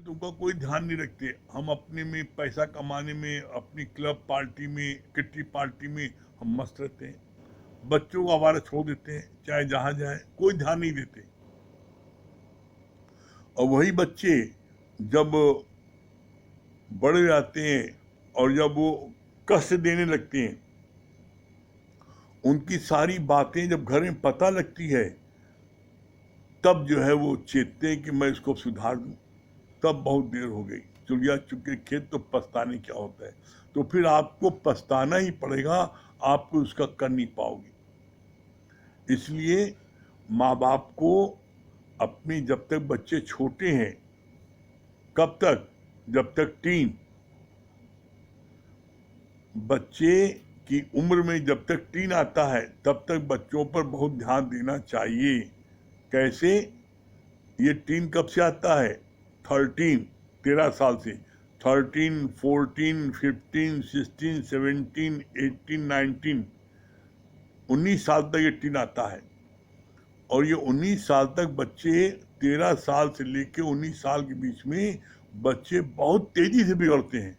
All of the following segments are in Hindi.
तो उनका कोई ध्यान नहीं रखते। हम अपने में पैसा कमाने में, अपनी क्लब पार्टी में, किट्टी पार्टी में हम मस्त रहते हैं। बच्चों को आवारा छोड़ देते हैं, चाहे जहां जाए, कोई ध्यान नहीं देते। और वही बच्चे जब बड़े हो जाते हैं और जब वो कष्ट देने लगते हैं, उनकी सारी बातें जब घर में पता लगती है, तब जो है वो चेतते हैं कि मैं इसको सुधार दूं। तब बहुत देर हो गई, चिड़िया चुके खेत, तो पछताने क्या होता है। तो फिर आपको पछताना ही पड़ेगा, आपको उसका कर नहीं पाओगे। इसलिए माँ बाप को अपनी, जब तक बच्चे छोटे हैं, कब तक, जब तक टीन, बच्चे की उम्र में जब तक टीन आता है, तब तक बच्चों पर बहुत ध्यान देना चाहिए। कैसे? ये टीन कब से आता है? 13 साल से। 13, 14, 15, 16, 17, 18, 19, 19 साल तक ये टीन आता है। और ये 19 साल तक बच्चे, 13 साल से लेकर 19 साल के बीच में बच्चे बहुत तेजी से बिगड़ते हैं।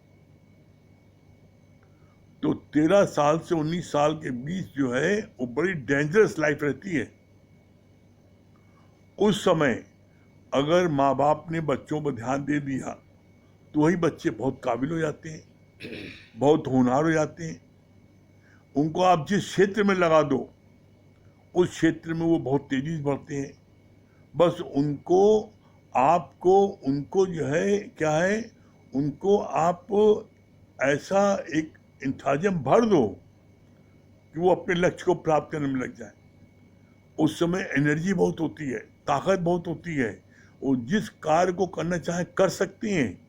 तो 13 साल से 19 साल के बीच जो है वो बड़ी डेंजरस लाइफ रहती है। उस समय अगर माँ बाप ने बच्चों पर ध्यान दे दिया, तो वही बच्चे बहुत काबिल हो जाते हैं, बहुत होनहार हो जाते हैं। उनको आप जिस क्षेत्र में लगा दो, उस क्षेत्र में वो बहुत तेजी से बढ़ते हैं। बस उनको, आपको उनको जो है क्या है, उनको आप ऐसा एक इंथाजम भर दो कि वो अपने लक्ष्य को प्राप्त करने में लग जाए। उस समय एनर्जी बहुत होती है, ताकत बहुत होती है, वो जिस कार्य को करना चाहे कर सकते हैं।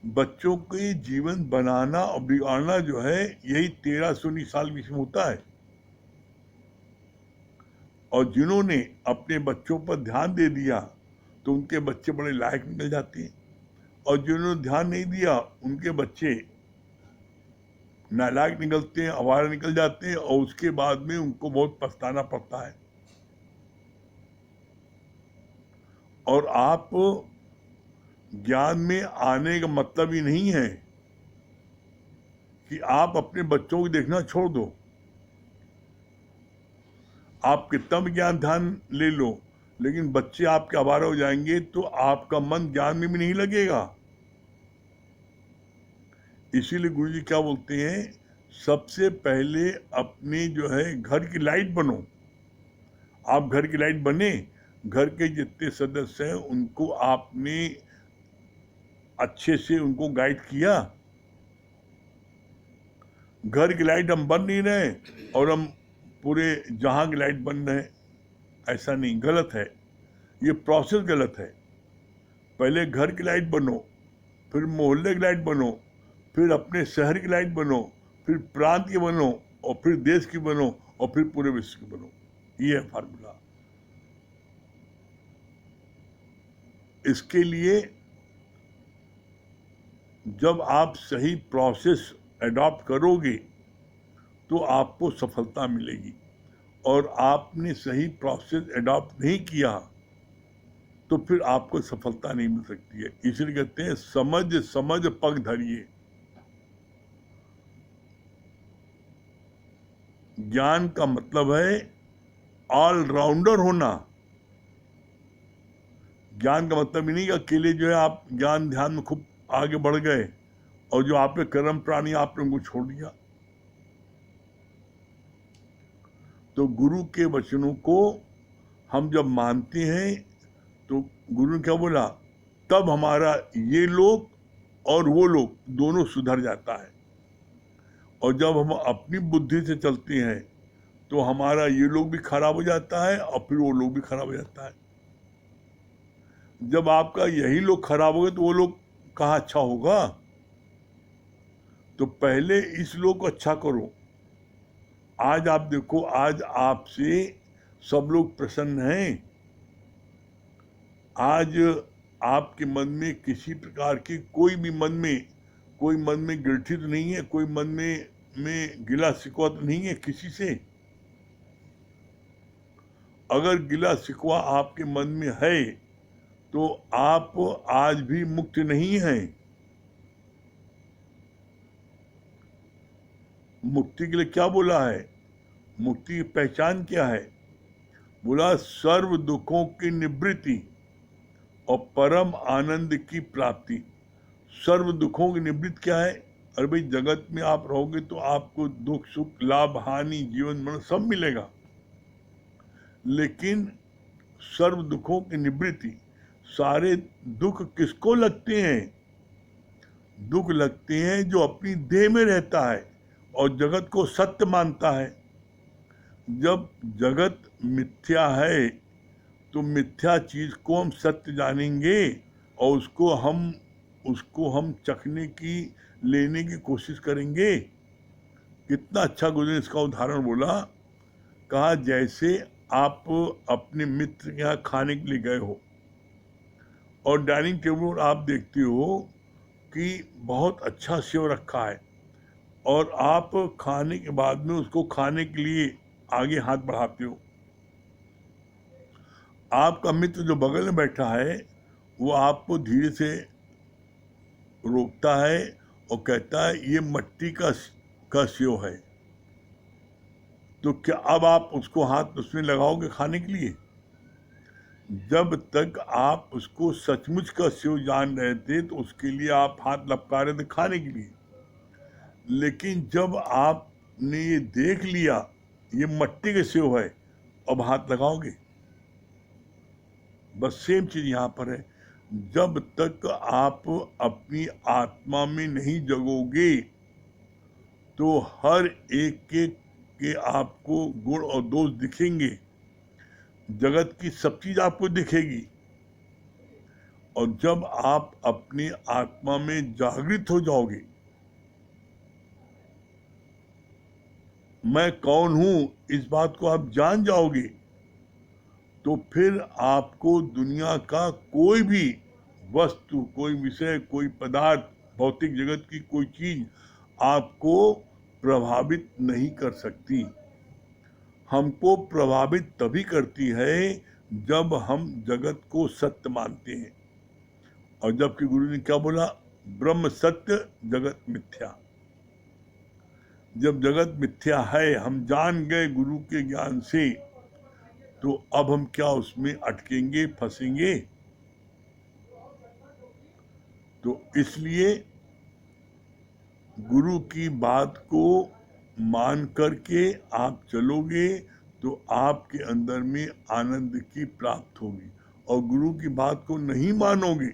बच्चों के जीवन बनाना और बिगाड़ना जो है, यही 13 से 19 साल बीच में होता है। और जिन्होंने अपने बच्चों पर ध्यान दे दिया, तो उनके बच्चे बड़े लायक निकल जाते हैं। और जिन्होंने ध्यान नहीं दिया, उनके बच्चे नालायक निकलते हैं, आवारा निकल जाते हैं, और उसके बाद में उनको बहुत पछताना पड़ता है। और आप, ज्ञान में आने का मतलब ही नहीं है कि आप अपने बच्चों को देखना छोड़ दो। आप कितना भी ज्ञान ध्यान ले लो, लेकिन बच्चे आपके आवारा हो जाएंगे तो आपका मन ज्ञान में भी नहीं लगेगा। इसीलिए गुरु जी क्या बोलते हैं, सबसे पहले अपने जो है घर की लाइट बनो। आप घर की लाइट बने, घर के जितने सदस्य हैं उनको आपने अच्छे से उनको गाइड किया। घर की लाइट हम बन नहीं रहे और हम पूरे जहां की लाइट बन रहे हैं, ऐसा नहीं, गलत है। ये प्रोसेस गलत है। पहले घर की लाइट बनो, फिर मोहल्ले की लाइट बनो, फिर अपने शहर की लाइट बनो, फिर प्रांत की बनो, और फिर देश की बनो, और फिर पूरे विश्व की बनो। ये है फार्मूला। इसके लिए जब आप सही प्रोसेस अडॉप्ट करोगे, तो आपको सफलता मिलेगी। और आपने सही प्रोसेस अडॉप्ट नहीं किया, तो फिर आपको सफलता नहीं मिल सकती है। इसलिए कहते हैं, समझ समझ पग धरिए। ज्ञान का मतलब है ऑलराउंडर होना। ज्ञान का मतलब ही नहीं कि अकेले जो है आप ज्ञान ध्यान में खूब आगे बढ़ गए और जो आप पे कर्म प्राणी आपने उनको छोड़ दिया। तो गुरु के वचनों को हम जब मानते हैं, तो गुरु ने क्या बोला, तब हमारा ये लोग और वो लोग दोनों सुधर जाता है। और जब हम अपनी बुद्धि से चलते हैं, तो हमारा ये लोग भी खराब हो जाता है और फिर वो लोग भी खराब हो जाता है। जब आपका यही लोग खराब हो गए, तो वो लोग कहाँ अच्छा होगा। तो पहले इस लोग को अच्छा करो। आज आप देखो, आज आपसे सब लोग प्रसन्न हैं। आज आपके मन में किसी प्रकार की कोई मन में गिल्टी तो नहीं है, कोई मन में गिला शिकवा तो नहीं है किसी से। अगर गिला शिकवा आपके मन में है, तो आप आज भी मुक्त नहीं हैं। मुक्ति के लिए क्या बोला है? मुक्ति की पहचान क्या है? बोला सर्व दुखों की निवृत्ति और परम आनंद की प्राप्ति। सर्व दुखों की निवृत्ति क्या है? अरे भाई, जगत में आप रहोगे तो आपको दुख सुख लाभ हानि जीवन मरण सब मिलेगा, लेकिन सर्व दुखों की निवृत्ति, सारे दुख किसको लगते हैं? दुख लगते हैं जो अपनी देह में रहता है और जगत को सत्य मानता है। जब जगत मिथ्या है तो मिथ्या चीज को हम सत्य जानेंगे और उसको हम चखने की लेने की कोशिश करेंगे। कितना अच्छा गुरु ने इसका उदाहरण बोला। कहा जैसे आप अपने मित्र के यहाँ खाने के लिए गए हो और डाइनिंग टेबल पर आप देखते हो कि बहुत अच्छा सेव रखा है और आप खाने के बाद में उसको खाने के लिए आगे हाथ बढ़ाते हो। आपका मित्र जो बगल में बैठा है वो आपको धीरे से रोकता है और कहता है ये मट्टी का सेव है। तो क्या अब आप उसको हाथ उसमें लगाओगे खाने के लिए? जब तक आप उसको सचमुच का सेव जान रहे थे तो उसके लिए आप हाथ लपका रहे थे खाने के लिए, लेकिन जब आपने ये देख लिया ये मट्टी के सेव है, अब हाथ लगाओगे? बस सेम चीज यहाँ पर है। जब तक आप अपनी आत्मा में नहीं जगोगे तो हर एक के आपको गुण और दोष दिखेंगे, जगत की सब चीज आपको दिखेगी। और जब आप अपनी आत्मा में जागृत हो जाओगे, मैं कौन हूं इस बात को आप जान जाओगे, तो फिर आपको दुनिया का कोई भी वस्तु, कोई विषय, कोई पदार्थ, भौतिक जगत की कोई चीज आपको प्रभावित नहीं कर सकती। हमको प्रभावित तभी करती है जब हम जगत को सत्य मानते हैं। और जबकि गुरु ने क्या बोला? ब्रह्म सत्य जगत मिथ्या। जब जगत मिथ्या है, हम जान गए गुरु के ज्ञान से, तो अब हम क्या उसमें अटकेंगे, फंसेंगे? तो इसलिए गुरु की बात को मान करके आप चलोगे तो आपके अंदर में आनंद की प्राप्त होगी। और गुरु की बात को नहीं मानोगे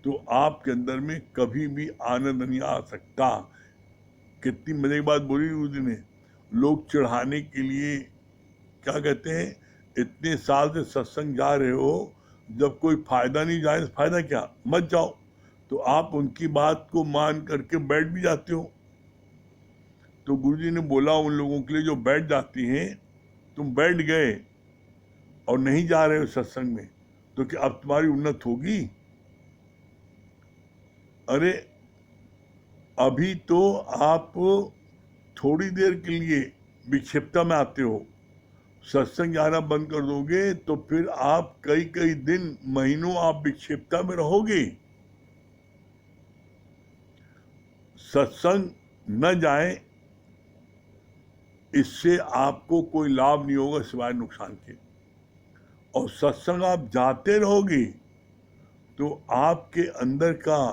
तो आपके अंदर में कभी भी आनंद नहीं आ सकता। कितनी मजे की बात बोली गुरु जी ने। लोग चढ़ाने के लिए क्या कहते हैं, इतने साल से सत्संग जा रहे हो, जब कोई फायदा नहीं जाए तो फायदा क्या, मत जाओ। तो आप उनकी बात को मान करके बैठ भी जाते हो। तो गुरुजी ने बोला उन लोगों के लिए जो बैठ जाती हैं, तुम बैठ गए और नहीं जा रहे हो सत्संग में, तो क्या अब तुम्हारी उन्नत होगी? अरे अभी तो आप थोड़ी देर के लिए विक्षिप्तता में आते हो, सत्संग जाना बंद कर दोगे तो फिर आप कई कई दिन, महीनों आप विक्षिप्तता में रहोगे। सत्संग न जाए इससे आपको कोई लाभ नहीं होगा सिवाय नुकसान के। और सत्संग आप जाते रहोगे तो आपके अंदर का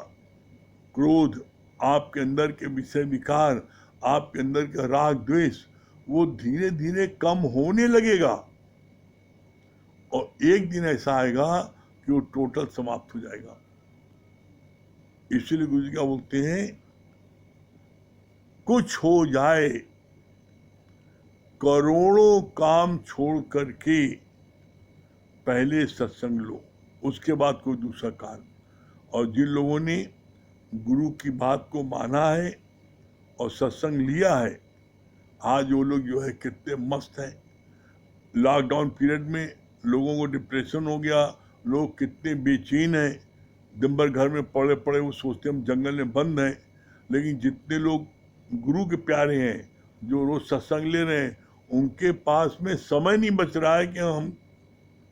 क्रोध, आपके अंदर के विषय विकार, आपके अंदर का राग द्वेष, वो धीरे धीरे कम होने लगेगा और एक दिन ऐसा आएगा कि वो टोटल समाप्त हो जाएगा। इसलिए गुरु जी क्या बोलते हैं, कुछ हो जाए करोड़ों काम छोड़ करके पहले सत्संग लो, उसके बाद कोई दूसरा काम। और जिन लोगों ने गुरु की बात को माना है और सत्संग लिया है, आज वो लोग जो है कितने मस्त हैं। लॉकडाउन पीरियड में लोगों को डिप्रेशन हो गया, लोग कितने बेचैन हैं, दिन भर घर में पड़े पड़े वो सोचते हम जंगल में बंद हैं। लेकिन जितने लोग गुरु के प्यारे हैं, जो रोज सत्संग ले रहे हैं, उनके पास में समय नहीं बच रहा है कि हम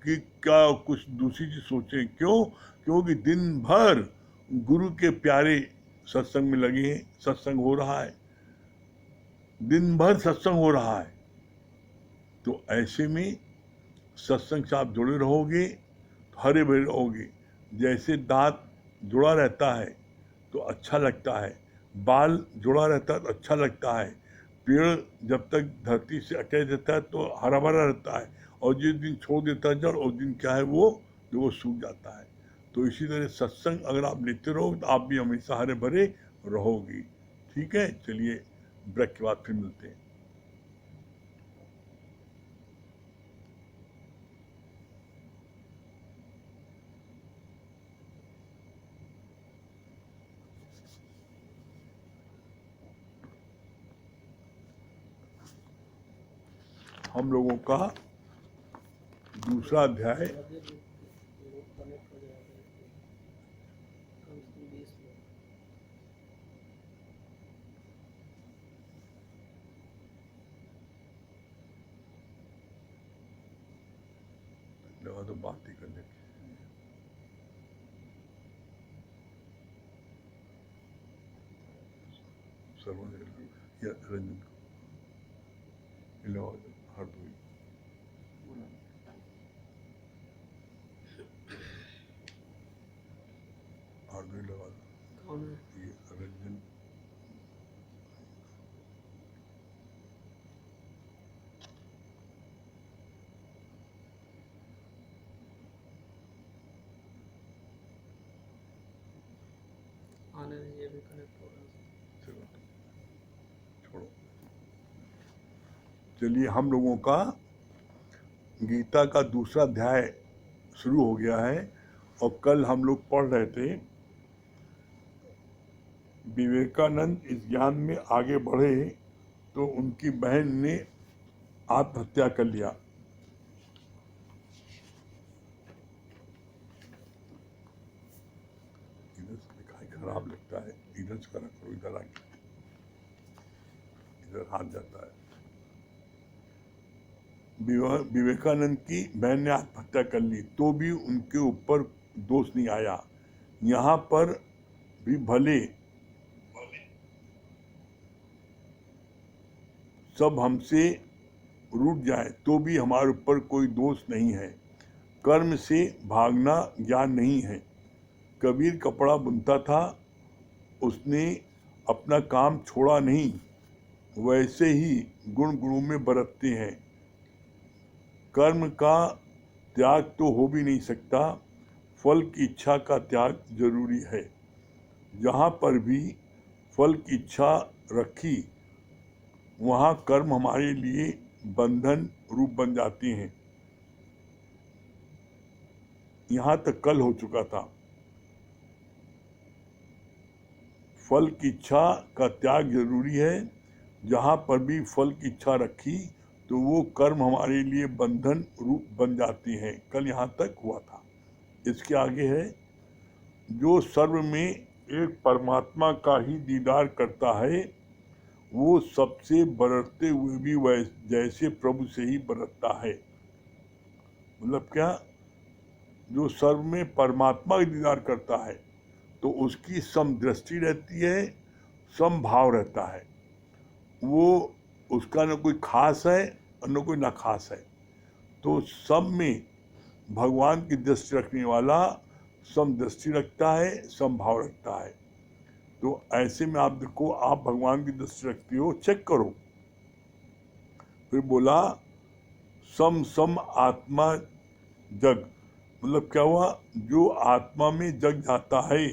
कि क्या कुछ दूसरी चीज सोचें। क्यों? क्योंकि दिन भर गुरु के प्यारे सत्संग में लगे हैं, सत्संग हो रहा है, दिन भर सत्संग हो रहा है। तो ऐसे में सत्संग से आप जुड़े रहोगे तो हरे भरे रहोगे। जैसे दांत जुड़ा रहता है तो अच्छा लगता है, बाल जुड़ा रहता है तो अच्छा लगता है, पेड़ जब तक धरती से अटैच रहता है तो हरा भरा रहता है, और जिस दिन छोड़ देता है जड़, उस दिन क्या है वो सूख जाता है। तो इसी तरह सत्संग अगर आप लेते रहोगे तो आप भी हमेशा हरे भरे रहोगे। ठीक है, चलिए ब्रेक के बाद फिर मिलते हैं। हम लोगों का दूसरा अध्याय तो बात ही करने की। या रंजन को हरदोई लगा दो। ये रंजन ये भी कनेक्ट हो रहा है। चलो छोड़ो। चलिए, हम लोगों का गीता का दूसरा अध्याय शुरू हो गया है, और कल हम लोग पढ़ रहे थे विवेकानंद इस ज्ञान में आगे बढ़े तो उनकी बहन ने आत्महत्या कर लिया। इधर से दिखाई खराब लगता है, इधर से करा करो, इधर आके इधर हाथ जाता है। विवेकानंद की बहन ने आत्महत्या कर ली तो भी उनके ऊपर दोष नहीं आया। यहाँ पर भी भले सब हमसे रूठ जाए तो भी हमारे ऊपर कोई दोष नहीं है। कर्म से भागना ज्ञान नहीं है। कबीर कपड़ा बुनता था, उसने अपना काम छोड़ा नहीं। वैसे ही गुण गुणों में बरतते हैं। कर्म का त्याग तो हो भी नहीं सकता, फल की इच्छा का त्याग जरूरी है। जहाँ पर भी फल की इच्छा रखी वहाँ कर्म हमारे लिए बंधन रूप बन जाते हैं। यहाँ तक कल हो चुका था। फल की इच्छा का त्याग जरूरी है। जहाँ पर भी फल की इच्छा रखी तो वो कर्म हमारे लिए बंधन रूप बन जाते हैं। कल यहाँ तक हुआ था। इसके आगे है, जो सर्व में एक परमात्मा का ही दीदार करता है वो सबसे बरतते हुए भी वह जैसे प्रभु से ही बरतता है। मतलब क्या? जो सर्व में परमात्मा का दीदार करता है तो उसकी समदृष्टि रहती है, समभाव रहता है। वो उसका न कोई खास है और न कोई ना खास है। तो सब में भगवान की दृष्टि रखने वाला समदृष्टि रखता है, समभाव रखता है। तो ऐसे में आप देखो, आप भगवान की दृष्टि रखते हो, चेक करो। फिर बोला सम सम आत्मा जग, मतलब क्या हुआ? जो आत्मा में जग जाता है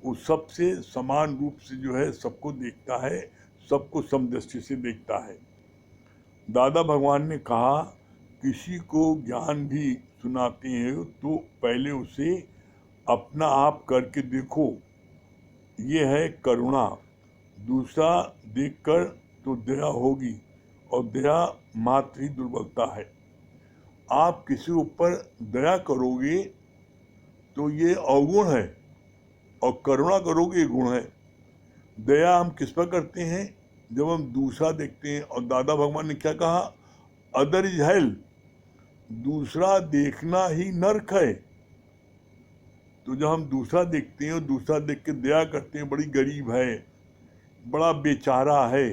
वो सबसे समान रूप से जो है सबको देखता है, सबको समदृष्टि से देखता है। दादा भगवान ने कहा, किसी को ज्ञान भी सुनाते हैं तो पहले उसे अपना आप करके देखो, ये है करुणा। दूसरा देखकर तो दया होगी, और दया मात्र ही दुर्बलता है। आप किसी ऊपर दया करोगे तो ये अवगुण है, और करुणा करोगे ये गुण है। दया हम किस पर करते हैं? जब हम दूसरा देखते हैं। और दादा भगवान ने क्या कहा? अदर इज हेल, दूसरा देखना ही नर्क है। तो जब हम दूसरा देखते हैं और दूसरा देख के दया करते हैं, बड़ी गरीब है, बड़ा बेचारा है,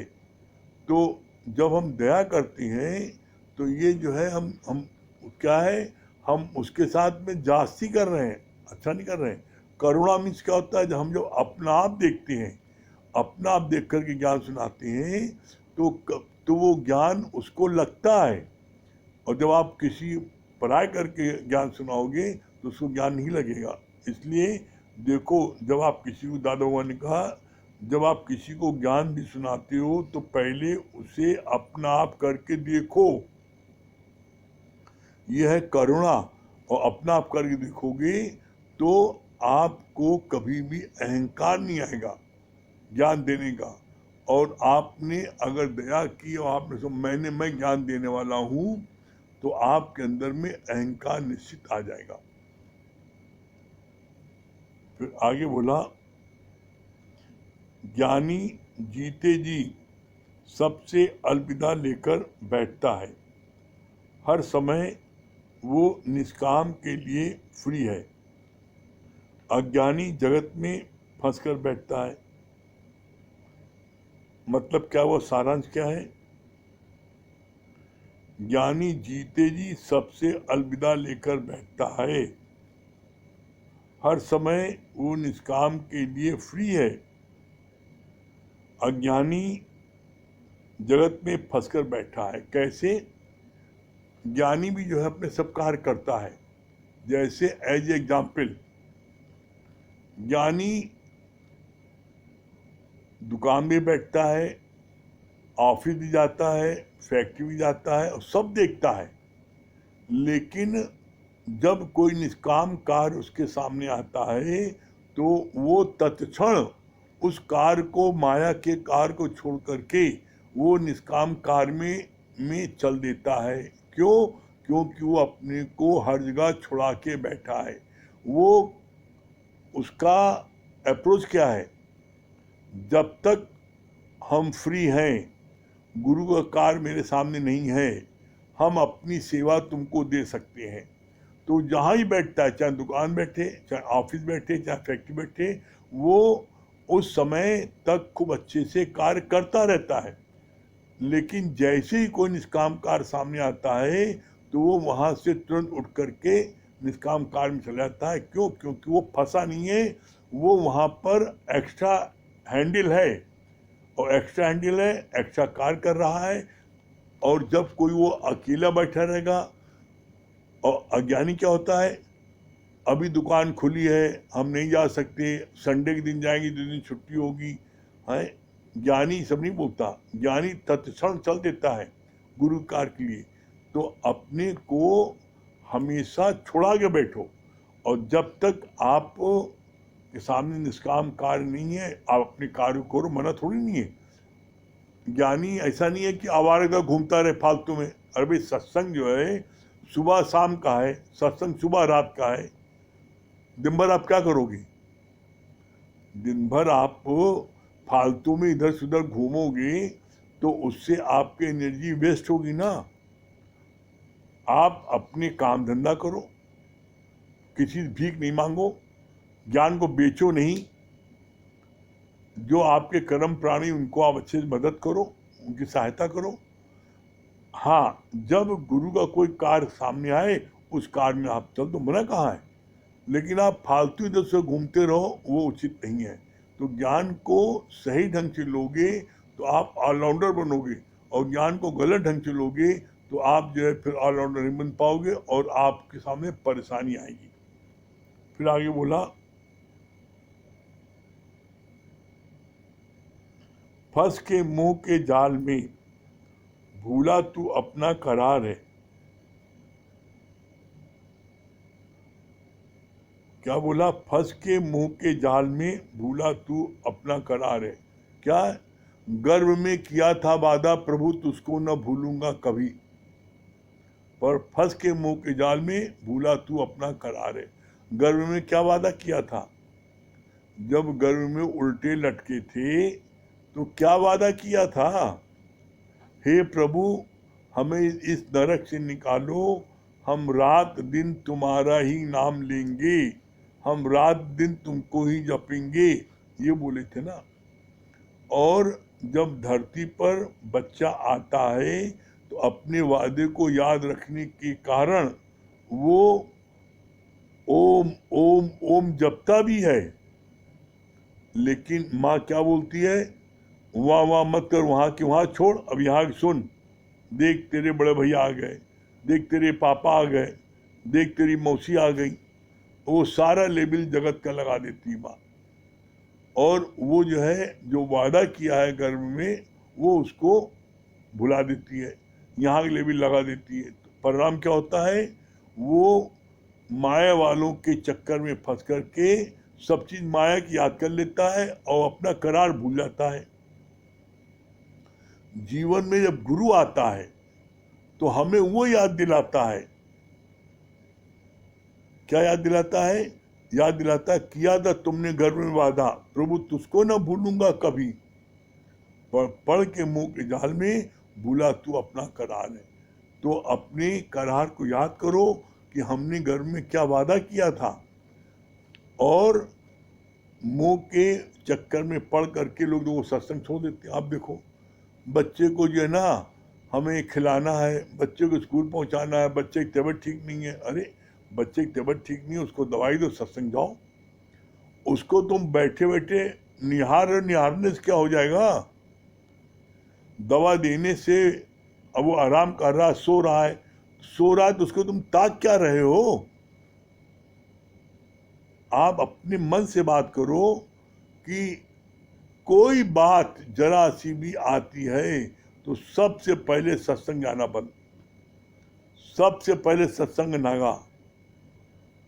तो जब हम दया करते हैं तो ये जो है हम क्या है, हम उसके साथ में जास्ती कर रहे हैं, अच्छा नहीं कर रहे हैं। करुणा मीन्स क्या होता है, जब हम जो अपना आप देखते हैं, अपना आप देख करके ज्ञान सुनाते हैं, तो वो ज्ञान उसको लगता है। और जब आप किसी पराय करके ज्ञान सुनाओगे तो उसको ज्ञान नहीं लगेगा। इसलिए देखो, जब आप किसी को, दादा बाबा ने कहा, जब आप किसी को ज्ञान भी सुनाते हो तो पहले उसे अपना आप करके देखो, यह है करुणा। और अपना आप करके देखोगे तो आपको कभी भी अहंकार नहीं आएगा ज्ञान देने का। और आपने अगर दया की और आपने सोचा मैं ज्ञान देने वाला हूँ, तो आपके अंदर में अहंकार निश्चित आ जाएगा। फिर आगे बोला, ज्ञानी जीते जी सबसे अलविदा लेकर बैठता है, हर समय वो निष्काम के लिए फ्री है। अज्ञानी जगत में फंस कर बैठता है। मतलब क्या, वो सारांश क्या है? ज्ञानी जीते जी सबसे अलविदा लेकर बैठता है, हर समय वो निष्काम के लिए फ्री है। अज्ञानी जगत में फंसकर बैठा है। कैसे? ज्ञानी भी जो है अपने सब कार्य करता है। जैसे एज एग्जाम्पल, ज्ञानी दुकान में बैठता है, ऑफिस भी जाता है, फैक्ट्री भी जाता है और सब देखता है, लेकिन जब कोई निष्काम कार्य उसके सामने आता है तो वो तत्क्षण उस कार्य को, माया के कार्य को छोड़ करके वो निष्काम कार्य में चल देता है। क्यों? क्योंकि वो अपने को हर जगह छुड़ा के बैठा है। वो, उसका अप्रोच क्या है? जब तक हम फ्री हैं, गुरु का कार्य मेरे सामने नहीं है, हम अपनी सेवा तुमको दे सकते हैं। तो जहाँ ही बैठता है, चाहे दुकान बैठे, चाहे ऑफिस बैठे, चाहे फैक्ट्री बैठे, वो उस समय तक खूब अच्छे से कार्य करता रहता है। लेकिन जैसे ही कोई निष्काम कार्य सामने आता है तो वो वहाँ से तुरंत उठ करके निष्काम कार्य में चला जाता है। क्यों? क्योंकि वो फंसा नहीं है, वो वहाँ पर एक्स्ट्रा हैंडल है, और एक्स्ट्रा हैंडल है, एक्स्ट्रा कार्य कर रहा है। और जब कोई वो अकेला बैठा रहेगा, और अज्ञानी क्या होता है, अभी दुकान खुली है, हम नहीं जा सकते, संडे के दिन जाएंगे, 2 दिन छुट्टी होगी, है। ज्ञानी सब नहीं बोलता, ज्ञानी तत्क्षण चल देता है गुरु कार्य के लिए। तो अपने को हमेशा छुड़ा के बैठो, और जब तक आप के सामने निष्काम कार्य नहीं है, आप अपने कार्य को करो, मना थोड़ी नहीं है। ज्ञानी ऐसा नहीं है कि आवारा घूमता रहे फालतू में। अरे भाई, सत्संग जो है सुबह शाम का है, सत्संग सुबह रात का है। दिन भर आप क्या करोगे? दिन भर आप फालतू में इधर से उधर घूमोगे तो उससे आपकी एनर्जी वेस्ट होगी ना। आप अपने काम धंधा करो, किसी से भीख नहीं मांगो, ज्ञान को बेचो नहीं। जो आपके कर्म प्राणी, उनको आप अच्छे से मदद करो, उनकी सहायता करो। हाँ, जब गुरु का कोई कार्य सामने आए, उस कार्य में आप चल दो, मना कहाँ है। लेकिन आप फालतू इधर से घूमते रहो, वो उचित नहीं है। तो ज्ञान को सही ढंग से लोगे तो आप ऑलराउंडर बनोगे, और ज्ञान को गलत ढंग से लोगे तो आप जो है फिर ऑलराउंडर नहीं बन पाओगे, और आपके सामने परेशानी आएगी। फिर आगे बोला, फंस के मुंह के जाल में, भूला तू अपना करार है। क्या बोला? फंस के मुंह के जाल में, भूला तू अपना करार है। क्या? गर्व में किया था वादा प्रभु, तुझको न भूलूंगा कभी, पर फंस के मुंह के जाल में, भूला तू अपना करार है। गर्व में क्या वादा किया था? जब गर्व में उल्टे लटके थे तो क्या वादा किया था? हे प्रभु, हमें इस नरक से निकालो, हम रात दिन तुम्हारा ही नाम लेंगे, हम रात दिन तुमको ही जपेंगे, ये बोले थे ना। और जब धरती पर बच्चा आता है तो अपने वादे को याद रखने के कारण वो ओम ओम ओम जपता भी है, लेकिन माँ क्या बोलती है, वहाँ वहाँ मत कर, वहाँ की वहाँ छोड़, अब यहाँ सुन, देख तेरे बड़े भैया आ गए, देख तेरे पापा आ गए, देख तेरी मौसी आ गई। वो सारा लेबल जगत का लगा देती माँ, और वो जो है जो वादा किया है गर्भ में वो उसको भुला देती है, यहाँ की लेबल लगा देती है। तो परिणाम क्या होता है, वो माया वालों के चक्कर में फंस करके सब चीज माया की याद कर लेता है और अपना करार भूल जाता है। जीवन में जब गुरु आता है तो हमें वो याद दिलाता है, क्या याद दिलाता है, याद दिलाता है किया था तुमने गर्भ में वादा, प्रभु तुझको ना भूलूंगा कभी, पढ़ के मुंह के जाल में भूला तू अपना करार है। तो अपने करार को याद करो कि हमने गर्भ में क्या वादा किया था, और मुंह के चक्कर में पढ़ करके लोग वो सत्संग छोड़ देते हैं। आप देखो बच्चे को जो है ना हमें खिलाना है, बच्चे को स्कूल पहुंचाना है, बच्चे की तबीयत ठीक नहीं है, अरे बच्चे की तबीयत ठीक नहीं है उसको दवाई दो, सत्संग जाओ। उसको तुम बैठे बैठे निहारने से क्या हो जाएगा, दवा देने से अब वो आराम कर रहा है, सो रहा है, तो उसको तुम ताक क्या रहे हो। आप अपने मन से बात करो कि कोई बात जरा सी भी आती है तो सबसे पहले सत्संग जाना बंद, सबसे पहले सत्संग नागा।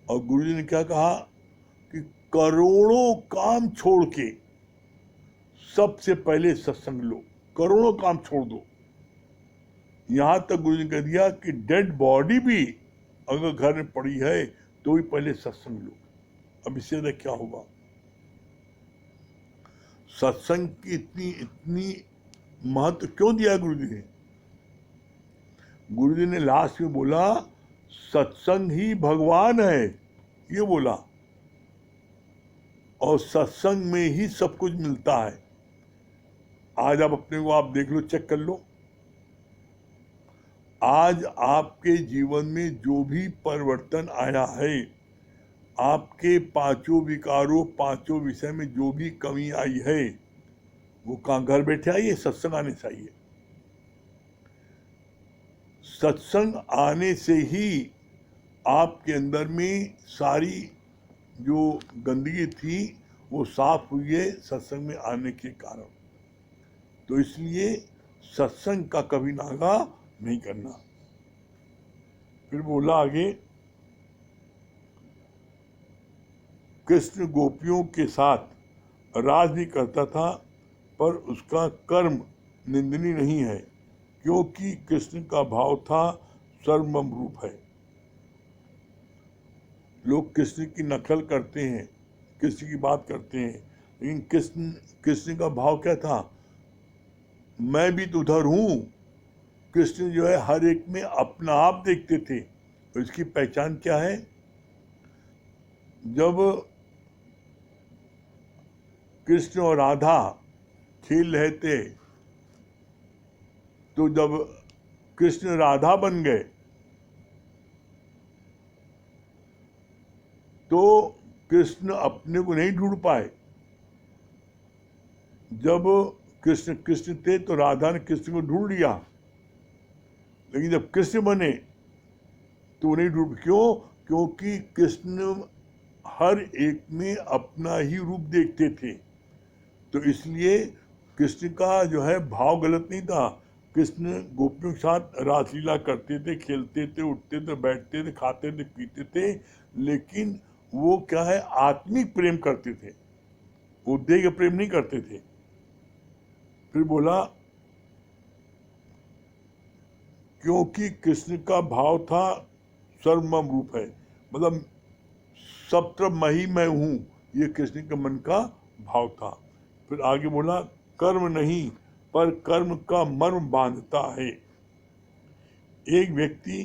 और गुरुजी ने क्या कहा कि करोड़ों काम छोड़ के सबसे पहले सत्संग लो, करोड़ों काम छोड़ दो। यहां तक गुरुजी ने कह दिया कि डेड बॉडी भी अगर घर में पड़ी है तो भी पहले सत्संग लो। अब इससे ज्यादा क्या होगा। सत्संग की इतनी इतनी महत्व क्यों दिया गुरुजी ने। गुरुजी ने लास्ट में बोला सत्संग ही भगवान है, ये बोला, और सत्संग में ही सब कुछ मिलता है। आज आप अपने को आप देख लो, चेक कर लो, आज आपके जीवन में जो भी परिवर्तन आया है, आपके पांचों विकारों पांचों विषय में जो भी कमी आई है, वो कहाँ घर बैठे आई है, सत्संग आने से आई है। सत्संग आने से ही आपके अंदर में सारी जो गंदगी थी वो साफ हुई है सत्संग में आने के कारण। तो इसलिए सत्संग का कभी नागा नहीं करना। फिर बोला आगे, कृष्ण गोपियों के साथ राज भी करता था पर उसका कर्म निंदनीय नहीं है, क्योंकि कृष्ण का भाव था सर्वमम रूप है। लोग कृष्ण की नकल करते हैं, कृष्ण की बात करते हैं, लेकिन कृष्ण का भाव क्या था, मैं भी तो उधर हूं। कृष्ण जो है हर एक में अपना आप देखते थे। तो इसकी पहचान क्या है, जब कृष्ण और राधा खेल रहे थे तो जब कृष्ण राधा बन गए तो कृष्ण अपने को नहीं ढूंढ पाए। जब कृष्ण कृष्ण थे तो राधा ने कृष्ण को ढूंढ लिया, लेकिन जब कृष्ण बने तो नहीं ढूंढ, क्यों, क्योंकि कृष्ण हर एक में अपना ही रूप देखते थे। तो इसलिए कृष्ण का जो है भाव गलत नहीं था। कृष्ण गोपियों के साथ रासलीला करते थे, खेलते थे, उठते थे, बैठते थे, खाते थे, पीते थे, लेकिन वो क्या है आत्मिक प्रेम करते थे, वो देह प्रेम नहीं करते थे। फिर बोला क्योंकि कृष्ण का भाव था सर्वमम रूप है, मतलब सब तरफ मैं हूं, ये कृष्ण के मन का भाव था। फिर आगे बोला कर्म नहीं पर कर्म का मर्म बांधता है। एक व्यक्ति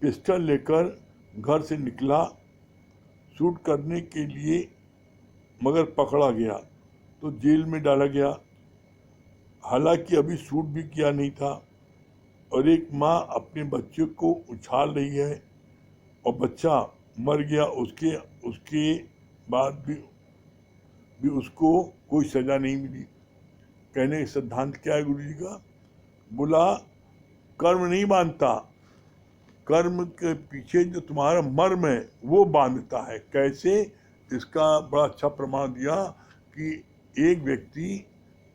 पिस्टल लेकर घर से निकला शूट करने के लिए, मगर पकड़ा गया तो जेल में डाला गया। हालांकि अभी शूट भी किया नहीं था, और एक माँ अपने बच्चे को उछाल रही है और बच्चा मर गया। उसके उसके बाद भी उसको कोई सजा नहीं मिली। कहने का सिद्धांत क्या है गुरु जी का? बोला कर्म नहीं बांधता, कर्म के पीछे जो तुम्हारा मर्म है वो बांधता है। कैसे? इसका बड़ा अच्छा प्रमाण दिया कि एक व्यक्ति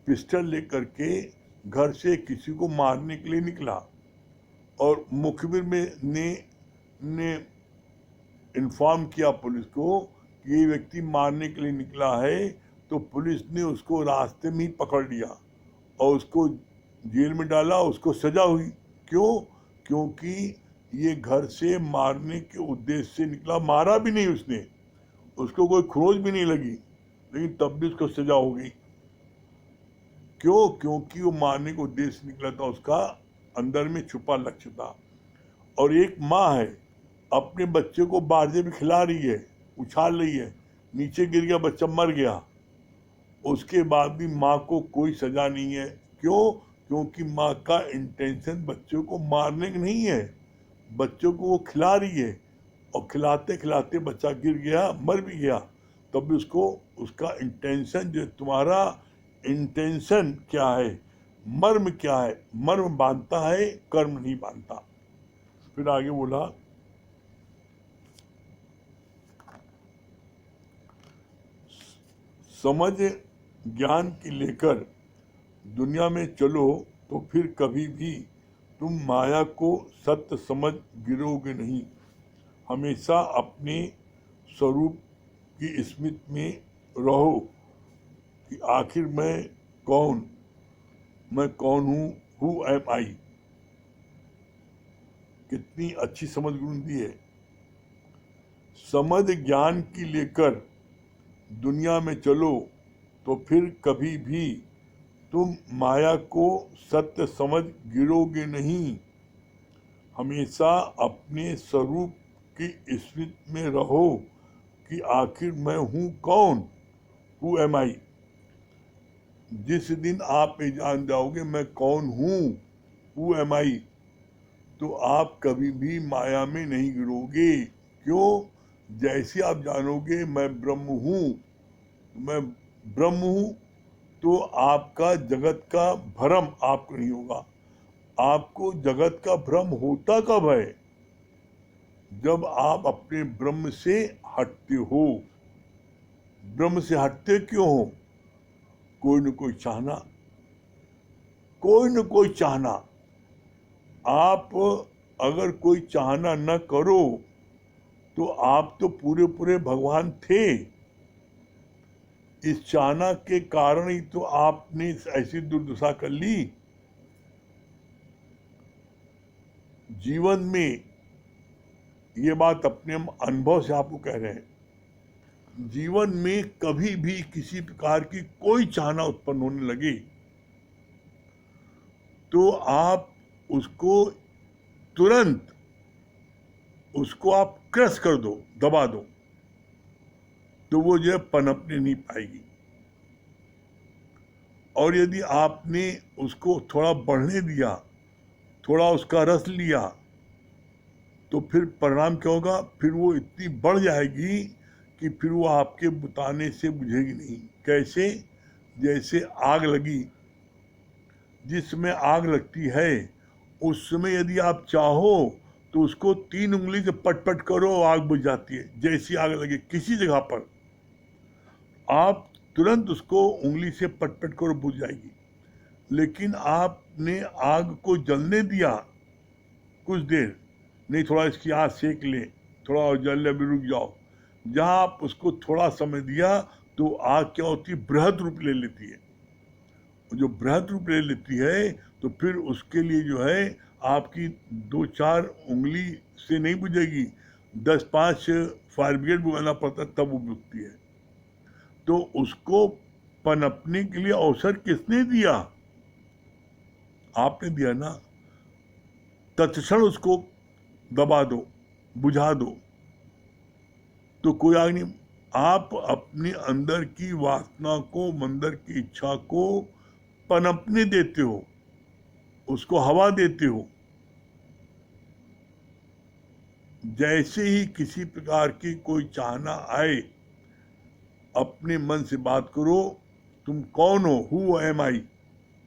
पिस्टल लेकर के घर से किसी को मारने के लिए निकला, और मुखबिर ने इन्फॉर्म किया पुलिस को कि ये व्यक्ति मारने के लिए निकला है, तो पुलिस ने उसको रास्ते में ही पकड़ लिया और उसको जेल में डाला। उसको सजा हुई। क्यों? क्योंकि ये घर से मारने के उद्देश्य से निकला। मारा भी नहीं उसने, उसको कोई खरोच भी नहीं लगी, लेकिन तब भी उसको सजा हो गई। क्यों? क्योंकि वो मारने के उद्देश्य से निकला था, उसका अंदर में छुपा लक्ष्य था। और एक माँ है, अपने बच्चे को बारजे में खिला रही है, उछाल रही है, नीचे गिर गया, बच्चा मर गया। उसके बाद भी माँ को कोई सजा नहीं है। क्यों? क्योंकि माँ का इंटेंशन बच्चों को मारने का नहीं है, बच्चों को वो खिला रही है, और खिलाते खिलाते बच्चा गिर गया, मर भी गया। तब भी उसको उसका इंटेंशन, जो तुम्हारा इंटेंशन क्या है, मर्म क्या है, मर्म बांधता है, कर्म नहीं बांधता। फिर आगे बोला, समझ ज्ञान की लेकर दुनिया में चलो तो फिर कभी भी तुम माया को सत्य समझ गिरोगे नहीं। हमेशा अपने स्वरूप की स्मृति में रहो कि आखिर मैं कौन हूँ, हु एम आई। कितनी अच्छी समझ गुरु ने दी है। समझ ज्ञान की लेकर दुनिया में चलो तो फिर कभी भी तुम माया को सत्य समझ गिरोगे नहीं। हमेशा अपने स्वरूप की स्मृति में रहो कि आखिर मैं हूँ कौन, हु एम आई। जिस दिन आप ये जान जाओगे मैं कौन हूँ, हु एम आई, तो आप कभी भी माया में नहीं गिरोगे। क्यों? जैसे आप जानोगे मैं ब्रह्म हूँ, तो आपका जगत का भ्रम आपको नहीं होगा। आपको जगत का भ्रम होता कब है? जब आप अपने ब्रह्म से हटते हो। ब्रह्म से हटते क्यों हो? कोई न कोई चाहना। आप अगर कोई चाहना न करो तो आप तो पूरे पूरे भगवान थे। इस चाहना के कारण ही तो आपने ऐसी दुर्दशा कर ली। जीवन में ये बात अपने हम अनुभव से आपको कह रहे हैं। जीवन में कभी भी किसी प्रकार की कोई चाहना उत्पन्न होने लगे तो आप उसको तुरंत आप क्रश कर दो, दबा दो, तो वो जो है पनपने नहीं पाएगी। और यदि आपने उसको थोड़ा बढ़ने दिया, थोड़ा उसका रस लिया, तो फिर परिणाम क्या होगा? फिर वो इतनी बढ़ जाएगी कि फिर वो आपके बुताने से बुझेगी नहीं। कैसे? जैसे आग लगी, जिस समय आग लगती है उस समय यदि आप चाहो तो उसको 3 उंगली से पट करो, आग बुझ जाती है। जैसी आग लगे किसी जगह पर, आप तुरंत उसको उंगली से पट करो, बुझ जाएगी। लेकिन आपने आग को जलने दिया कुछ देर, नहीं थोड़ा इसकी आँच सेक ले, थोड़ा और जल ले, अभी रुक जाओ। जहाँ आप उसको थोड़ा समय दिया तो आग क्या होती है? बृहद रूप ले लेती है। जो बृहद रूप ले लेती है तो फिर उसके लिए जो है आपकी 2-4 उंगली से नहीं बुझेगी, 10-5 फायर ब्रिगेड बुलाना पड़ता तब वो बुझती है। तो उसको पनपने के लिए अवसर किसने दिया? आपने दिया ना। तत्क्षण उसको दबा दो, बुझा दो, तो कोई आग नहीं। आप अपने अंदर की वासना को, अंदर की इच्छा को पनपने देते हो, उसको हवा देते हो। जैसे ही किसी प्रकार की कोई चाहना आए, अपने मन से बात करो, तुम कौन हो, हु एम आई,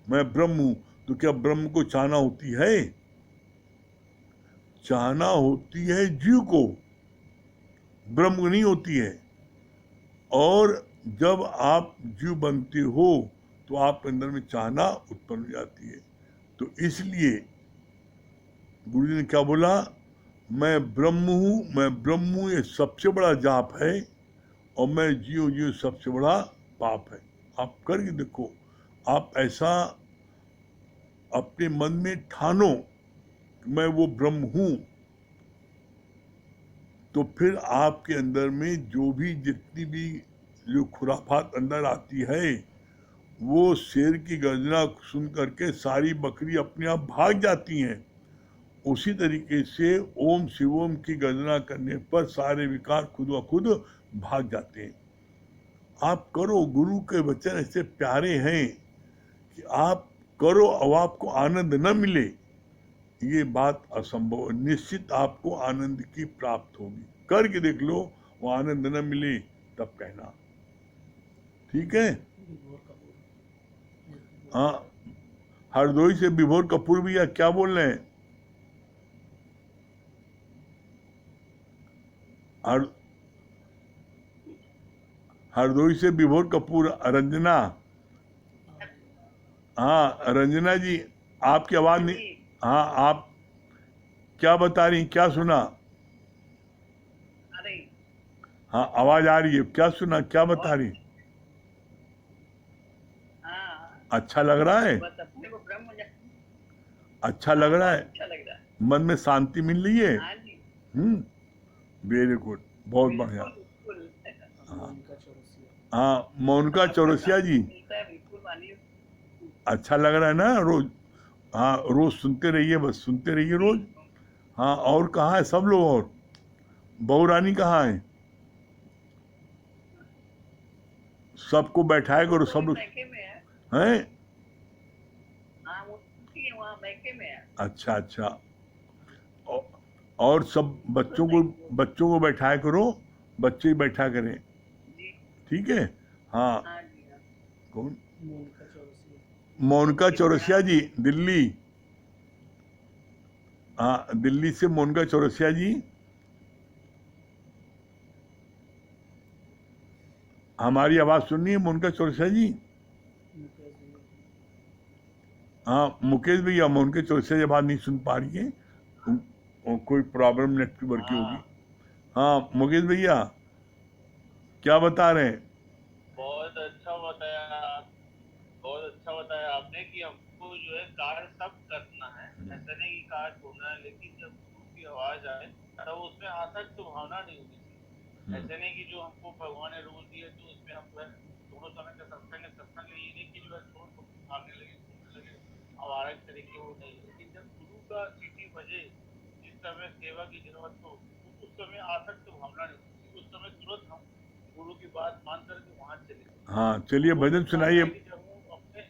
मैं ब्रह्म हूं। तो क्या ब्रह्म को चाहना होती है? चाहना होती है जीव को, ब्रह्म को नहीं होती है। और जब आप जीव बनते हो तो आपके अंदर में चाहना उत्पन्न हो जाती है। तो इसलिए गुरु जी ने क्या बोला, मैं ब्रह्म हूं, मैं ब्रह्म हूं, ये सबसे बड़ा जाप है, और मैं जीव जीव सबसे बड़ा पाप है। आप करके देखो, आप ऐसा अपने मन में ठानो कि मैं वो ब्रह्म हूं, तो फिर आपके अंदर में जो भी जितनी भी जो खुराफात अंदर आती है, वो शेर की गर्जना सुन करके सारी बकरी अपने आप भाग जाती हैं। उसी तरीके से ओम शिवोम की गर्जना करने पर सारे विकार खुद ब खुद भाग जाते हैं। आप करो, गुरु के वचन ऐसे प्यारे हैं कि आप करो, अब आपको आनंद न मिले ये बात असंभव है। निश्चित आपको आनंद की प्राप्त होगी। करके देख लो, वो आनंद न मिले तब कहना, ठीक है? विभोर कपूर। हाँ, हरदोई से विभोर कपूर भैया क्या बोल रहे हैं? हर हरदोई से विभोर कपूर, रंजना। हाँ रंजना जी, आपकी आवाज नहीं। हाँ, आप क्या बता रही, क्या सुना? हाँ आवाज आ रही है, क्या सुना, क्या बता रही? अच्छा लग रहा है? अच्छा लग रहा है? मन में शांति मिल रही है? वेरी गुड, बहुत बढ़िया। मोनिका चौरसिया। हाँ मोनिका चौरसिया जी, अच्छा लग रहा है ना रोज? हाँ रोज सुनते रहिए, बस सुनते रहिए रोज। हाँ, और कहाँ है सब लोग? और बहू रानी कहाँ है? सबको बैठाए करो, सब लोग हैं। अच्छा अच्छा। औ- और सब बच्चों को बैठाया करो, बच्चे ही बैठा करें, ठीक है? हाँ। कौन? मोनिका चौरसिया। मोनिका चौरसिया जी, दिल्ली। हाँ दिल्ली से मोनिका चौरसिया जी। हमारी आवाज सुननी है मोनिका चौरसिया जी? मुकेश भैया। हाँ मुकेश भैया, मोनिका चौरसिया जी आवाज नहीं सुन पा रही है, कोई प्रॉब्लम नेटवर्क की होगी। हाँ मुकेश भैया क्या बता रहे हैं? बहुत अच्छा बताया आप, बहुत अच्छा बताया आपने कि हमको जो है कार्य सब करना है, ऐसा नहीं कि कार्य छोड़ना है, लेकिन जब गुरु की आवाज आए तो उसमें आसक्त भावना नहीं होनी चाहिए। ऐसे नहीं कि जो हमको भगवान ने रोल दिया तो उसमें हम जो है दोनों समय का सत्संग ये नहीं कि जो है छोड़ भागने लगे, घूमने लगे, आवारा की तरीके वो नहीं। लेकिन जब गुरु का सीटी बजे, जिस समय सेवा की जरूरत हो, उस समय आसक्त भावना नहीं होती, उस समय तुरंत हम गुरु की बात मान करके वहां चले। हाँ चलिए भजन सुनाइए। जब हम अपने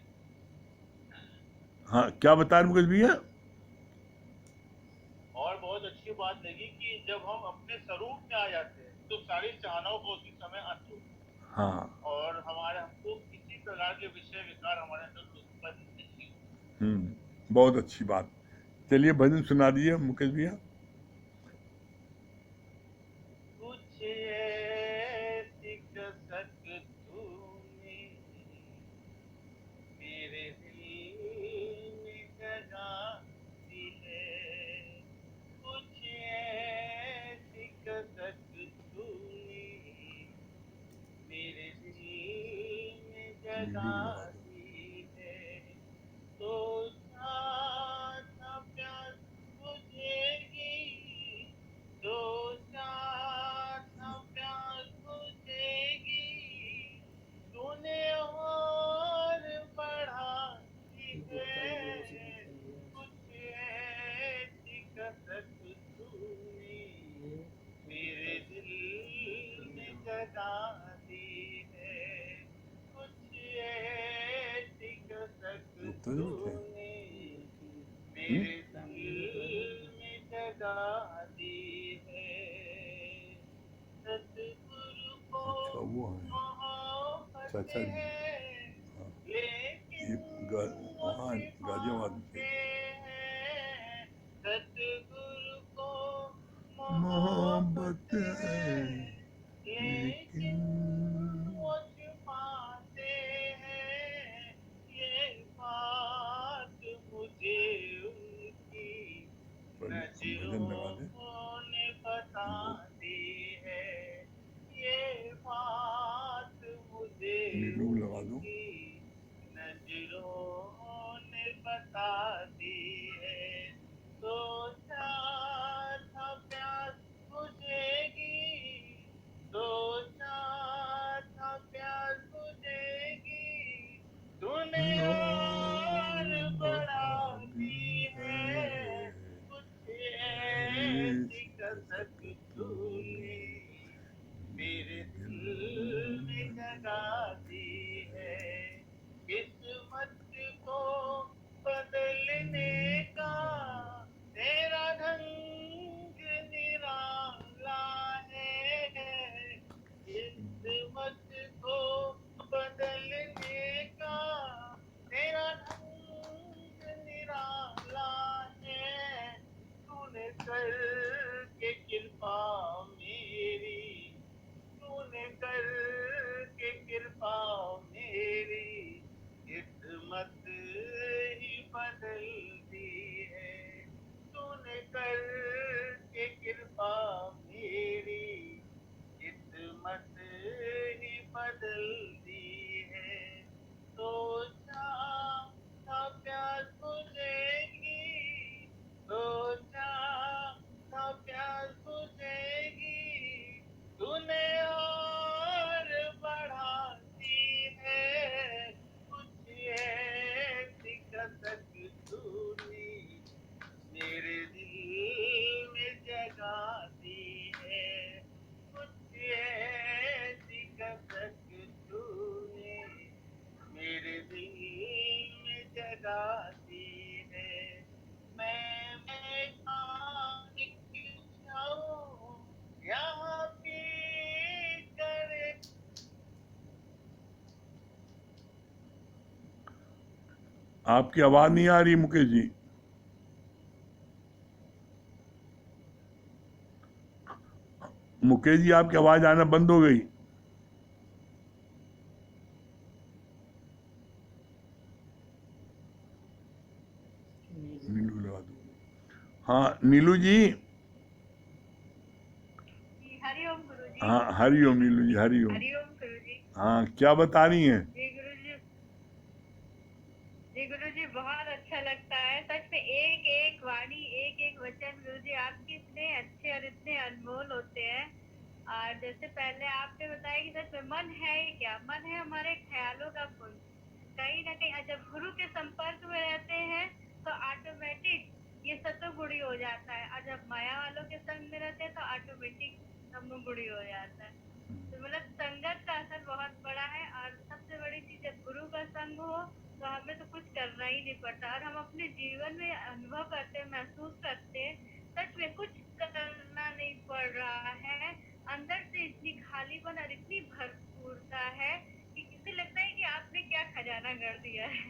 हाँ क्या बता रहे मुकेश भैया? और बहुत अच्छी बात लगी कि जब हम अपने स्वरूप में आ जाते हैं तो सारी चाहनाओं को उसी समय अंत होती है, हाँ। और हमारे हमको किसी प्रकार के विषय विकार हमारे अंदर उत्पन्न नहीं होते। बहुत अच्छी बात। चलिए भजन सुना दिए मुकेश भैया। कुछ ऐसी कसक तूने मेरे दिल में जगा दी है, कुछ ऐसी कसक तूने मेरे दिल में जगा दी है, तो साथ प्यास बुझेगी, तो साथ प्यास बुझेगी, तूने और बढ़ा दी एक बोतल गुरु से है, बोतल लिया। कुछ ऐसी कसक सच बात है। तूने कि मेरे दिल में जगा दी है। सतगुरु को अच्छा वो है मोहब्बत चाचा जी, है, हाँ, लेकिन ये वहाँ गाजियाबाद से। है। सतगुरु को मोहब्बत है लेकिन लेकिन वो छुपाते हैं। ये बात मुझे उनकी भजन लगा दे। नजरों ने बता दी है। ये बात मुझे नीलू लगा दो। उनकी नजरों ने बता दी है। सोचा था प्यास बुझेगी, सोचा था प्यास बुझेगी, तूने और बढ़ा दी है। कुछ ऐसी कसक तूने मेरे दिल में जगा दी है। किस्मत को बदलने का तेरा ढंग निराला है। किस्मत को बदलने का तेरा ढंग निराला है। तूने कर के कृपा मेरी, तूने कर के कृपा मेरी किस्मत ही बदल दी है। तूने कर के कृपा मेरी किस्मत ही बदल दी है। सोचा था प्यास बुझेगी, सोचा था प्यास बुझेगी, तूने और बढ़ा दी है। कुछ ऐसी कसक तूने मेरे दिल में जगा दी है। कुछ ऐसी कसक तूने मेरे दिल में जगा दी है। मैं खाने की छाऊं यहाँ पी करे। आपकी आवाज नहीं आ रही मुकेश जी। मुकेश जी आपकी आवाज आना बंद हो गई। नीलू लगा दो। हाँ नीलू जी। हरिओम गुरुजी। हाँ हरिओम नीलू जी, हरिओम। हरिओम गुरुजी। हाँ क्या बता रही हैं? जी गुरुजी, जी गुरुजी बहुत अच्छा लगता है सच में। एक एक वाणी, एक एक वचन गुरुजी आपके इतने अच्छे और इतने अनमोल होते हैं। और जैसे पहले आपने बताया कि सच में मन है ही क्या, मन है हमारे ख्यालों का पुंज। कहीं ना कहीं जब गुरु के संपर्क में रहते हैं तो ऑटोमेटिक ये सतोगुणी हो जाता है, और जब माया वालों के संग में रहते हैं तो ऑटोमेटिक तमोगुणी हो जाता है। तो मतलब संगत का असर बहुत बड़ा है। और सबसे बड़ी चीज जब गुरु का संग हो तो हमें तो कुछ करना ही नहीं पड़ता, और हम अपने जीवन में अनुभव करते हैं, महसूस करते हैं सच में कुछ करना नहीं पड़ रहा है। अंदर से इतनी खालीपन और इतनी भरपूरता है कि किसी लगता है कि आपने क्या खजाना कर दिया है।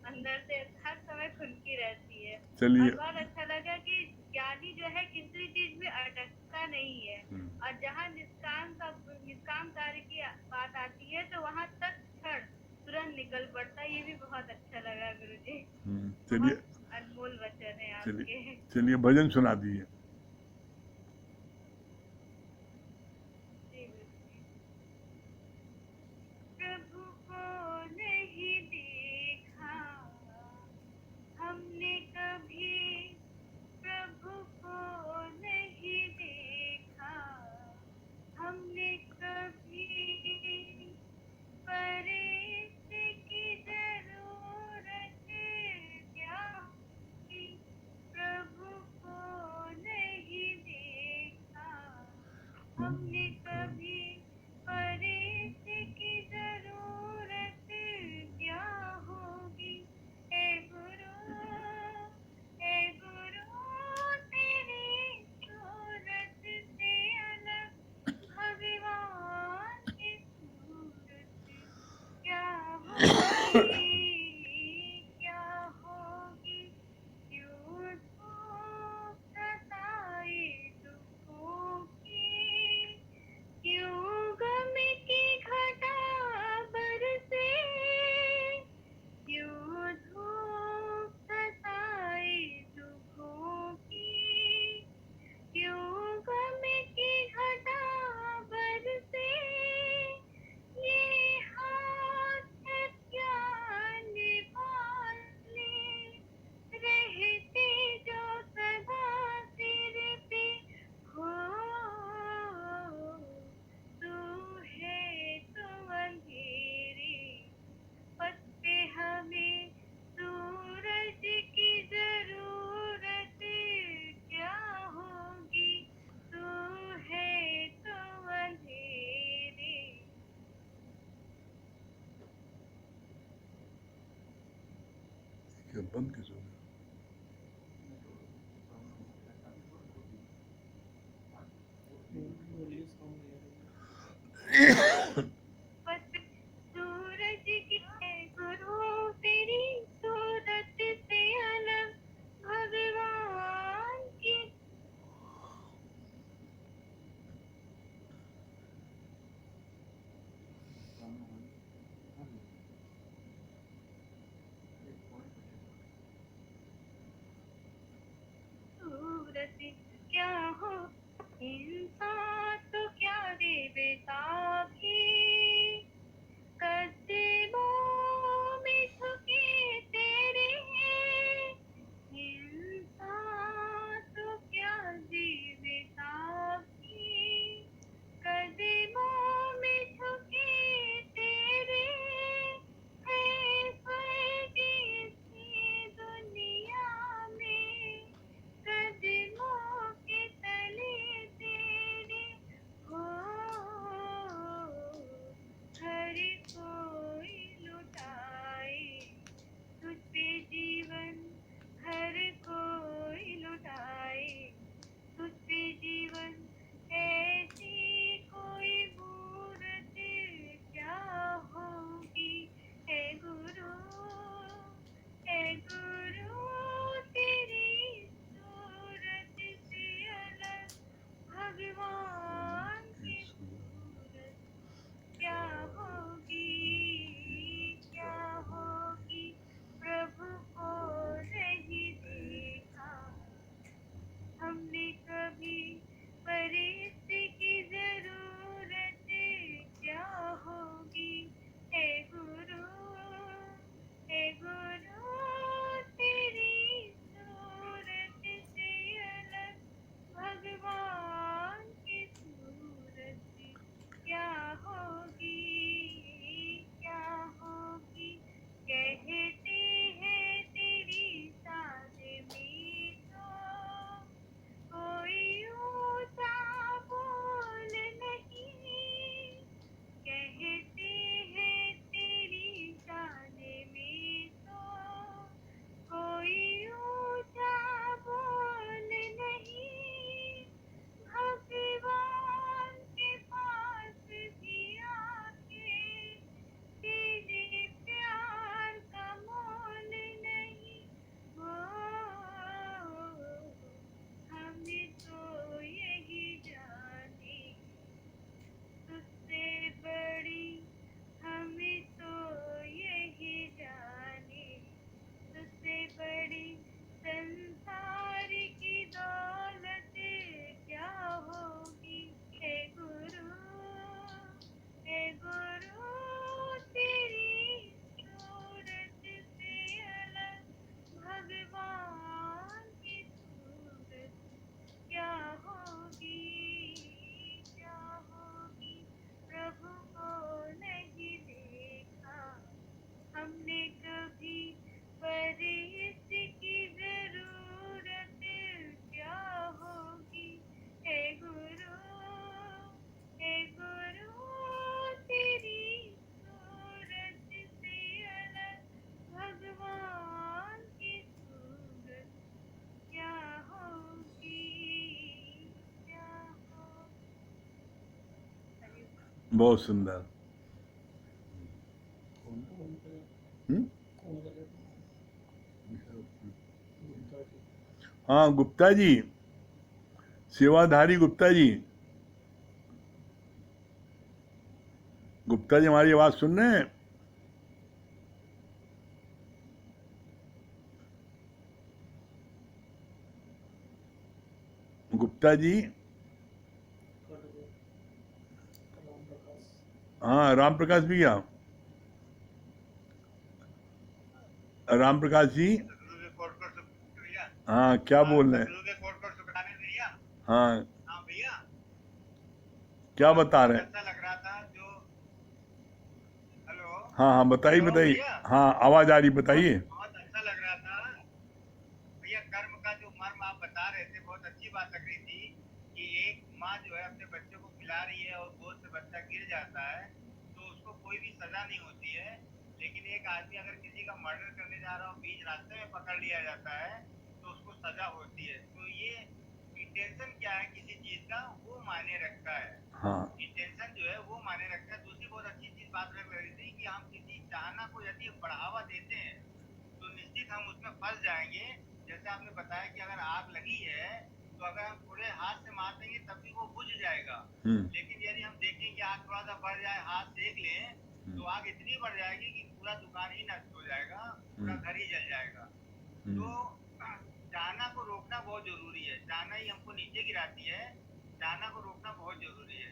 अंदर से हर समय खुनकी रहती है। चलिए। और बहुत अच्छा लगा कि ज्ञानी जो है किसी चीज में अटकता नहीं है, और जहाँ निष्काम कार्य की बात आती है तो वहाँ तत्क्षण तुरंत निकल पड़ता है। ये भी बहुत अच्छा लगा गुरुजी। चलिए बहुत अनमोल वचन है चलिए आपके। चलिए भजन सुना दीजिए। जी गुरुजी। प्रभु को नहीं देखा हमने कभी, प्रभु को नहीं देखा हमने कभी, परिश्र की जरूरत क्या होगी, प्रभु को नहीं देखा हमने कभी, परिश्र की जरूरत क्या होगी। क्या होगी, क्यों धूप सताए दुखों की, क्यों गम की घटा बरसे, क्यों धूप सताए दुखों की, क्यों गम की घटा बरसे, ये हाथ है क्या निभाने, रहते जो सदा सिर पे हो, तू है तो अंधेरे पथ पे हमें सूरज की जरूरत क्या होगी, तू है तो अंधेरे। क्या बंद कैसे हो गया? बोलिए सॉन्ग ले रही पथ सूरज की है गुरु, तेरी सूरत से अलग भगवान की। सूरत क्या हो इंसान तो क्या देवता भी, कदमों में झुके तेरे हैं, इंसान तो क्या देवता भी, कदमों में झुके तेरे हैं, स्वर्ग इसी दुनिया में कदमों के तले तेरे हो, हर कोई लुटाए तुझ पे जीवन, हर कोई लुटाए तुझ पे जीवन, ऐसी कोई मूरत क्या होगी, है गुरु, है गुरु, तेरी सूरत से अलग भगवान की सूरत क्या होगी, क्या होगी, प्रभु को नहीं देखा हमने कभी, पर इसकी जरूरत क्या होगी, हे गुरु, हे गुरु, तेरी सूरत से अलग भगवान की सूरत क्या होगी, क्या होगी, कहते हैं तेरी शान में तो कोई ऊंचा बोल नहीं, कहते हैं तेरी शान में तो कोई ऊंचा बोल नहीं, भगवान के पास भी आके तेरे प्यार का मोल नहीं, हो हम तो यही जाने तुझसे बड़ी, हम तो यही जाने तुझसे बड़ी, संसार की दौलत क्या होगी, हे गुरु, हे गुरु, तेरी सूरत से अलग भगवान की सूरत क्या होगी, क्या होगी, प्रभु को नहीं देखा हमने कभी, पर इसकी जरूरत क्या होगी, हे गुरु, हे गुरु, तेरी सूरत से अलग भगवान की सूरत क्या होगी, क्या होगी। बहुत सुंदर। कौन सा हम्म? हाँ गुप्ता जी, सेवाधारी गुप्ता जी, गुप्ता जी हमारी आवाज सुन रहे हैं? गुप्ता जी, हाँ राम प्रकाश भैया, राम प्रकाश जी, गुरु के कोट को भैया, हाँ क्या बोल रहे हैं? गुरु के कोट को शुक्राने भैया। हाँ हाँ भैया, क्या बता रहे हैं? अच्छा लग रहा था जो, हेलो, हाँ हाँ बताइए हेलो बताइए, भैया, हाँ आवाज आ रही, बताइए। बहुत अच्छा लग रहा था भैया। कर्म का जो मर्म आप बता रहे थे, बहुत अच्छी बात लग रही थी कि एक माँ जो है अपने बच्चे को खिला रही है और गोद से बच्चा गिर जाता है तो उसको कोई भी सजा नहीं होती है, लेकिन एक आदमी अगर किसी का मर्डर करने जा रहा हो, बीच रास्ते में पकड़ लिया जाता है तो उसको सजा होती है। तो ये इंटेंशन क्या है किसी चीज का, वो मायने रखता है। हाँ इंटेंशन जो है वो मायने रखता है। दूसरी बहुत अच्छी चीज बात लग रही थी कि हम किसी चाहना को यदि बढ़ावा देते हैं तो निश्चित हम उसमें फंस जाएंगे। जैसे आपने बताया कि अगर आग लगी है तो अगर हम थोड़े हाथ से मार देंगे तब भी वो बुझ जाएगा, लेकिन यदि हम देखें कि आग थोड़ा सा बढ़ जाए, हाथ सेक लें, तो आग इतनी बढ़ जाएगी कि पूरा दुकान ही नष्ट हो जाएगा, पूरा घर ही जल जाएगा। तो चाहना को रोकना बहुत जरूरी है। चाहना ही हमको नीचे गिराती है, चाहना को रोकना बहुत जरूरी है।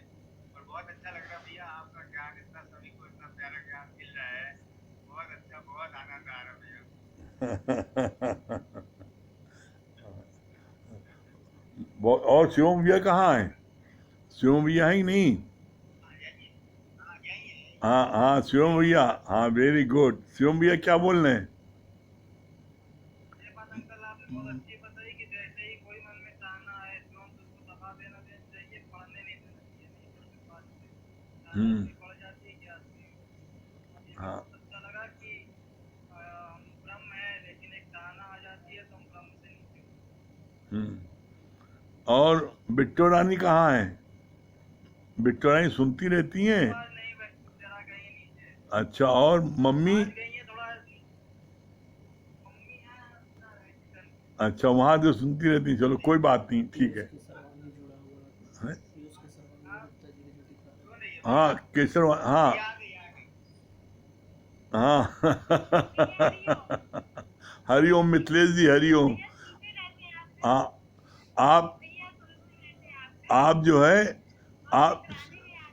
और बहुत अच्छा लग रहा भैया, आपका ज्ञान इतना, सभी को इतना प्यारा ज्ञान मिल रहा है। बहुत अच्छा, बहुत आनंद आ रहा है भैया। और शिवम भैया कहाँ है? शिवम भैया है ही नहीं? यही है। हाँ हाँ शिवम भैया, हाँ वेरी गुड। शिवम भैया क्या बोल रहे हैं? ये बात अंकल आपने बहुत अच्छी बताई कि जैसे ही कोई मन में चाहना है तो हम उसको दबा देना चाहिए, पढ़ने नहीं देना चाहिए। नहीं तो फिर बाद में चाहना भी बढ़ जाती है कि आदमी। ये हाँ बहुत अच्छा लगा कि हम ब्रह्म है, लेकिन एक चाहना आ जाती है तो हम ब्रह्म से नीचे होते हैं। और बिट्टो रानी कहाँ है? बिट्टो रानी सुनती रहती हैं? आवाज नहीं बस जरा गई नीचे, अच्छा, और मम्मी? आज गई है थोड़ा। मम्मी है अच्छा वहाँ जो सुनती रहती हैं, चलो कोई बात नहीं, ठीक है। हैं? हाँ केसर, हाँ आ गई आ गई। हाँ हरिओम मिथिलेश जी, हरिओम। भैया सुनते रहते हैं आपसे, हाँ आप भैया सुनते रहते हैं आपसे, आप जो है और आप शुक्राने हैं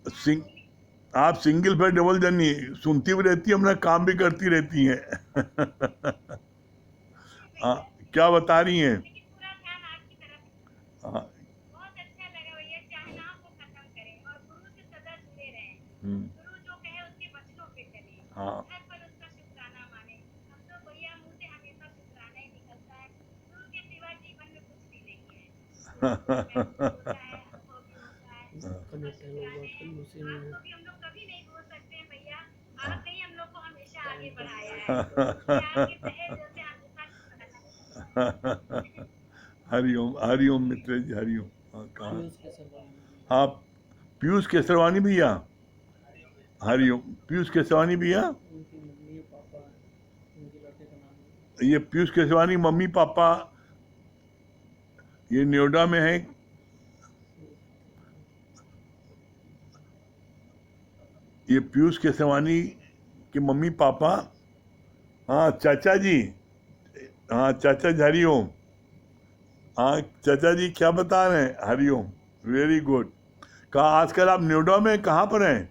आप सिंग बोली। आप सिंगल पे डबल जनी, सुनती भी रहती है, अपना काम भी करती रहती हैं। हाँ भैया क्या बता रही हैं? लेकिन पूरा ध्यान आपकी तरफ। हाँ बहुत अच्छा लगा भैया, चाहनाओं को खत्म करें और गुरु से सदा जुड़े रहें। हम्म, गुरु जो कहे उसके वचनों पे चले, हाँ हर पल उसका शुक्राना माने। हम तो भैया मुंह से हमेशा शुक्राना ही निकलता है। गुरु के सिवा जीवन में कुछ भी नहीं है। गुरु को महसूस होता है, अनुभव भी होता है, उसका शुक्राने हैं। आपको भी हम लोग कभी नहीं भूल सकते हैं भैया। आपने ही हम लोग को हमेशा आगे बढ़ाया है। ये आपके तहे दिल से हमेशा शुक्राना। हरिओम हरिओम मित्र जी, हरिओम। हाँ कहाँ? हाँ पीयूष केसरवानी भैया, हरिओम पीयूष केसरवानी भैया। ये पीयूष केसरवानी मम्मी पापा ये नोएडा में है। ये पीयूष केसरवानी के मम्मी पापा, हाँ चाचा जी, हाँ चाचा जी हरिओम। हाँ चाचा जी क्या बता रहे हैं? Hariom, very good. कहा आजकल आप नोएडा में कहाँ पर हैं?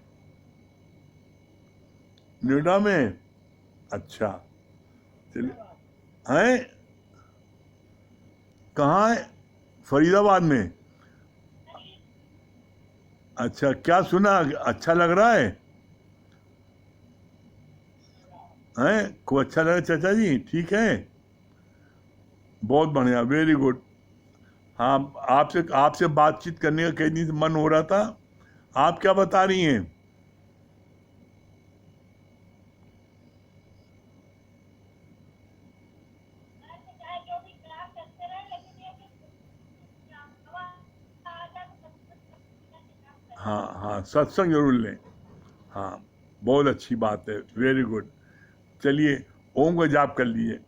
नोएडा में? अच्छा चलिए। हैं कहाँ है? फरीदाबाद में? अच्छा क्या सुना, अच्छा लग रहा है? हैं खूब अच्छा लगा चाचा जी, ठीक है, बहुत बढ़िया, वेरी गुड। हाँ आपसे आपसे बातचीत करने का कई दिन से मन हो रहा था। आप क्या बता रही हैं? चाहे जो भी क्लास करते रहे, लेकिन ये कि हवा आ जाए तो सब हाँ हाँ सत्संग जरूर लें। हाँ बहुत अच्छी बात है, वेरी गुड। चलिए ओम का जाप कर लिए।